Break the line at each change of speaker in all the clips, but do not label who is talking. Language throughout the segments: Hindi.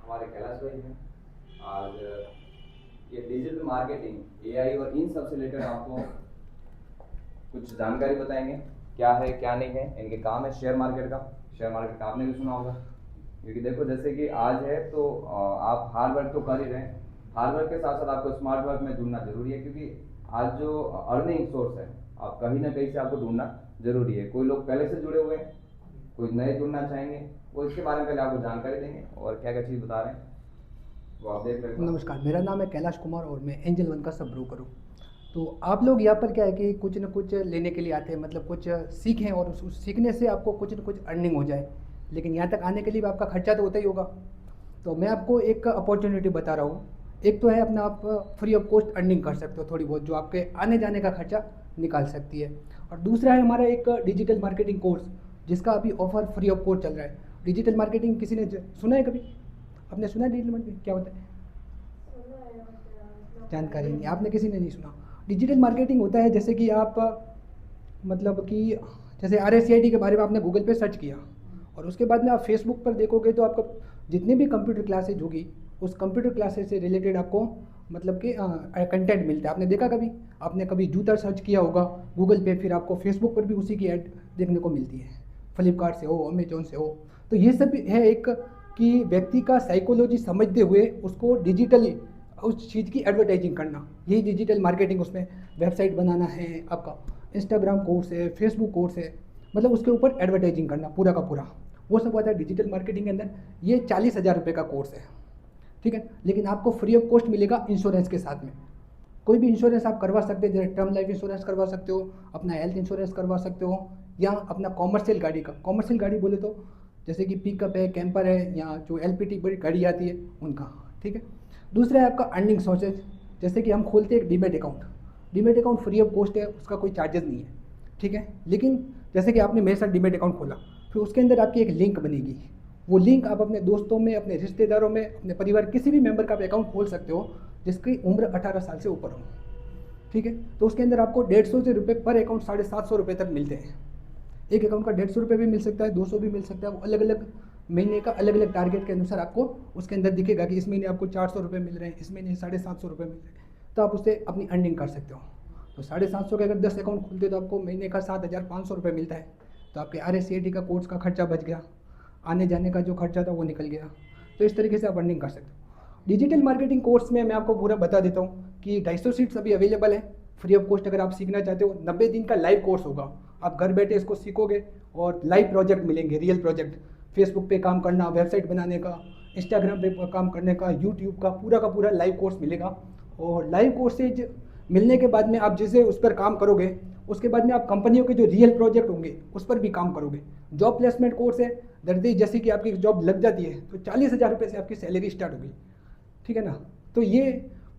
हमारे कैलाश भाई हैं। आज ये डिजिटल मार्केटिंग, एआई और इन सब से रिलेटेड आपको कुछ जानकारी बताएंगे, क्या है क्या नहीं है। इनके काम है शेयर मार्केट का आपने भी सुना होगा। क्योंकि देखो जैसे कि आज है तो आप हार्ड वर्क तो कर ही रहे हैं, हार्ड वर्क के साथ साथ आपको स्मार्ट वर्क में जुड़ना जरूरी है। क्योंकि आज जो अर्निंग सोर्स है, आप कहीं ना कहीं से आपको ढूंढना जरूरी है। कोई लोग पहले से जुड़े हुए हैं, कोई नए जुड़ना चाहेंगे, वो इसके बारे में पहले आपको जानकारी देंगे और क्या क्या चीज़ बता रहे हैं वो आप देख रहे हो।
नमस्कार, मेरा नाम है कैलाश कुमार और मैं एंजल वन का सब ब्रोकर हूँ। तो आप लोग यहाँ पर क्या है कि कुछ न कुछ लेने के लिए आते हैं, मतलब कुछ सीखें और उस सीखने से आपको कुछ न कुछ अर्निंग हो जाए। लेकिन यहाँ तक आने के लिए भी आपका खर्चा तो होता ही होगा। तो मैं आपको एक अपॉर्चुनिटी बता रहा हूँ। एक तो है अपना आप फ्री ऑफ कॉस्ट अर्निंग कर सकते हो थोड़ी बहुत, जो आपके आने जाने का खर्चा निकाल सकती है। और दूसरा है हमारा एक डिजिटल मार्केटिंग कोर्स, जिसका अभी ऑफर फ्री ऑफ कॉस्ट चल रहा है। डिजिटल मार्केटिंग किसी ने सुना है कभी? आपने सुना है डिजिटल मार्केटिंग क्या होता है? जानकारी नहीं, आपने किसी ने नहीं सुना। डिजिटल मार्केटिंग होता है जैसे कि आप मतलब कि जैसे RSCID के बारे में आपने गूगल पे सर्च किया और उसके बाद में आप फेसबुक पर देखोगे तो आपको जितनी भी कंप्यूटर क्लासेज होगी उस कंप्यूटर क्लासेज से रिलेटेड आपको मतलब कि कंटेंट मिलता है। आपने देखा कभी? आपने कभी जूता सर्च किया होगा गूगल पे, फिर आपको फेसबुक पर भी उसी की ऐड देखने को मिलती है, फ्लिपकार्ट से हो, अमेजोन से हो। तो ये सब है एक कि व्यक्ति का साइकोलॉजी समझते हुए उसको डिजिटली उस चीज़ की एडवर्टाइजिंग करना, यही डिजिटल मार्केटिंग। उसमें वेबसाइट बनाना है, आपका इंस्टाग्राम कोर्स है, फेसबुक कोर्स है, मतलब उसके ऊपर एडवर्टाइजिंग करना पूरा का पूरा, वो सब आता है डिजिटल मार्केटिंग के अंदर। ये 40,000 रुपये का कोर्स है, ठीक है। लेकिन आपको फ्री ऑफ कॉस्ट मिलेगा इंश्योरेंस के साथ में। कोई भी इंश्योरेंस आप करवा सकते हैं, जैसे टर्म लाइफ इंश्योरेंस करवा सकते हो, अपना हेल्थ इंश्योरेंस करवा सकते हो, या अपना कॉमर्शियल गाड़ी का। कॉमर्शियल गाड़ी बोले तो जैसे कि पिकअप है, कैंपर है, या जो LPT बड़ी गाड़ी आती है उनका, ठीक है। दूसरा है आपका अर्निंग सोर्सेज, जैसे कि हम खोलते हैं एक demat account. Demat account free of cost है, उसका कोई चार्जेस नहीं है, ठीक है। लेकिन जैसे कि आपने मेरे साथ डीमेट अकाउंट खोला, फिर उसके अंदर आपकी एक लिंक बनेगी। वो लिंक आप अपने दोस्तों में, अपने रिश्तेदारों में, अपने परिवार किसी भी मेंबर का आप अकाउंट खोल सकते हो जिसकी उम्र 18 साल से ऊपर हो, ठीक है। तो उसके अंदर आपको 150 से रुपये पर अकाउंट 750 रुपये तक मिलते हैं। एक अकाउंट का 150 रुपये भी मिल सकता है, 200 भी मिल सकता है। वो अलग अलग महीने का अलग अलग टारगेट के अनुसार आपको उसके अंदर दिखेगा कि इस महीने आपको 400 रुपये मिल रहे हैं, इस महीने 750 रुपये मिल रहे हैं। तो आप उससे अपनी अर्निंग कर सकते हो। तो 750 के अगर 10 अकाउंट खुलते तो आपको महीने का 7,500 रुपये मिलता है। तो आपके RSCID का कोर्स का खर्चा बच गया, आने जाने का जो खर्चा था वो निकल गया। तो इस तरीके से आप अर्निंग कर सकते हो। डिजिटल मार्केटिंग कोर्स में मैं आपको पूरा बता देता हूँ कि 250 सीट्स अभी अवेलेबल है फ्री ऑफ कॉस्ट। अगर आप सीखना चाहते हो, 90 दिन का लाइव कोर्स होगा। आप घर बैठे इसको सीखोगे और लाइव प्रोजेक्ट मिलेंगे, रियल प्रोजेक्ट। फेसबुक पे काम करना, वेबसाइट बनाने का, इंस्टाग्राम पे काम करने का, यूट्यूब का पूरा लाइव कोर्स मिलेगा। और लाइव कोर्सेज मिलने के बाद में आप जैसे उस पर काम करोगे, उसके बाद में आप कंपनियों के जो रियल प्रोजेक्ट होंगे उस पर भी काम करोगे। जॉब प्लेसमेंट कोर्स है, दर्दी जैसे कि आपकी जॉब लग जाती है तो 40,000 रुपये से आपकी सैलरी स्टार्ट होगी, ठीक है ना। तो ये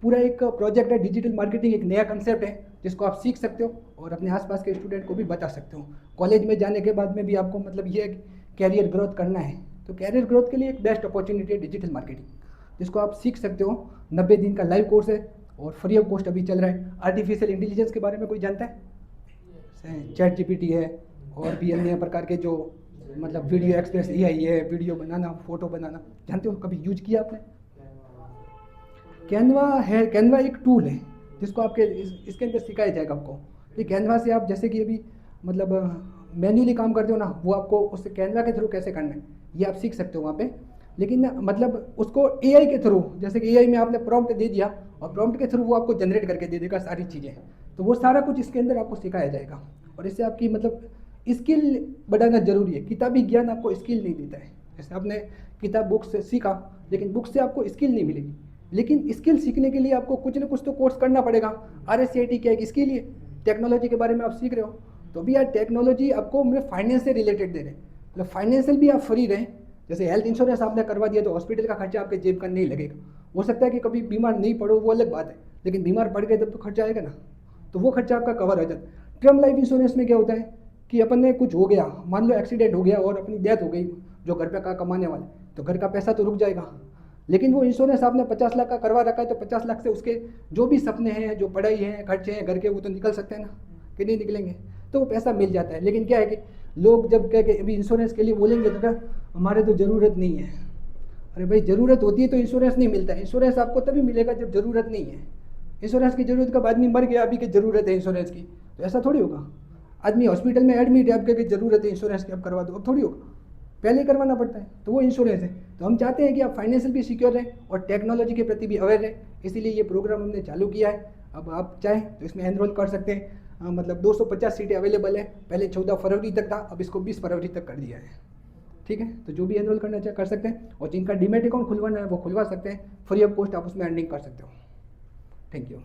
पूरा एक प्रोजेक्ट है। डिजिटल मार्केटिंग एक नया कंसेप्ट है जिसको आप सीख सकते हो और अपने आसपास के स्टूडेंट को भी बता सकते हो। कॉलेज में जाने के बाद में भी आपको मतलब ये कैरियर ग्रोथ करना है तो कैरियर ग्रोथ के लिए एक बेस्ट अपॉर्चुनिटी है डिजिटल मार्केटिंग, जिसको आप सीख सकते हो। 90 दिन का लाइव कोर्स है और फ्री ऑफ कॉस्ट अभी चल रहा है। आर्टिफिशियल इंटेलिजेंस के बारे में कोई जानता है? ChatGPT है और भी अन्य प्रकार के जो मतलब वीडियो एक्सप्रेस AI है, वीडियो बनाना, फोटो बनाना, जानते हो? कभी यूज किया आपने? कैनवा है। कैनवा एक टूल है जिसको आपके इसके अंदर सिखाया जाएगा आपको। ये कैनवा से आप जैसे कि अभी मतलब मैन्युअली काम करते हो ना, वो आपको उस कैनवा के थ्रू कैसे करना है ये आप सीख सकते हो वहाँ पे। लेकिन मतलब उसको AI के थ्रू, जैसे कि AI में आपने प्रॉम्प्ट दे दिया और प्रॉम्प्ट के थ्रू वो आपको जनरेट करके दे देगा सारी चीज़ें। तो वो सारा कुछ इसके अंदर आपको सिखाया जाएगा और इससे आपकी मतलब स्किल बढ़ाना जरूरी है। किताबी ज्ञान आपको स्किल नहीं देता है। जैसे आपने किताब बुक से सीखा, लेकिन बुक से आपको स्किल नहीं मिलेगी। लेकिन स्किल सीखने के लिए आपको कुछ ना कुछ तो कोर्स करना पड़ेगा। RSCID क्या एक स्किल ही है। टेक्नोलॉजी के बारे में आप सीख रहे हो तो भी यार टेक्नोलॉजी आपको मतलब फाइनेंस से रिलेटेड दे रहे हैं, मतलब फाइनेंशियल भी आप फ्री रहें। जैसे हेल्थ इंश्योरेंस आपने करवा दिया तो हॉस्पिटल का खर्चा आपके जेब का नहीं लगेगा। हो सकता है कि कभी बीमार नहीं पड़ो, वो अलग बात है, लेकिन बीमार पड़ गए तब तो खर्चा आएगा ना, तो वो खर्चा आपका कवर हो जाता है। टर्म लाइफ इंश्योरेंस में क्या होता है कि अपन ने कुछ हो गया, मान लो एक्सीडेंट हो गया और अपनी डेथ हो गई, जो घर पे का कमाने वाले, तो घर का पैसा तो रुक जाएगा। लेकिन वो इंश्योरेंस आपने 50 लाख का करवा रखा है तो 50 लाख से उसके जो भी सपने हैं, जो पढ़ाई है, खर्चे हैं घर के, वो तो निकल सकते हैं ना, कि नहीं निकलेंगे? तो वो पैसा मिल जाता है। लेकिन क्या है कि लोग जब कह के अभी इंश्योरेंस के लिए बोलेंगे तो क्या हमारे तो ज़रूरत नहीं है, अरे भाई ज़रूरत होती है तो इंश्योरेंस नहीं मिलता है। इंश्योरेंस आपको तभी मिलेगा जब ज़रूरत नहीं है। इंश्योरेंस की ज़रूरत कब, आदमी मर गया अभी की ज़रूरत है इंश्योरेंस की, तो ऐसा थोड़ी होगा। आदमी हॉस्पिटल में एडमिट है, आपके ज़रूरत है इंश्योरेंस की, अब करवा दो, अब थोड़ी होगा, पहले ही करवाना पड़ता है, तो वो इंश्योरेंस है। तो हम चाहते हैं कि आप फाइनेंशियल भी सिक्योर रहें और टेक्नोलॉजी के प्रति भी अवेयर रहें, इसीलिए ये प्रोग्राम हमने चालू किया है। अब आप चाहें तो इसमें एनरोल कर सकते हैं। मतलब 250 सीटें अवेलेबल है, पहले 14 फरवरी तक था, अब इसको 20 फरवरी तक कर दिया है। ठीक है, तो जो भी एनरोल करना चाहे कर सकते हैं, और जिनका डीमैट अकाउंट खुलवाना है वो खुलवा सकते हैं, फ्री ऑफ कॉस्ट आप उसमें अर्निंग कर सकते हो। Thank you.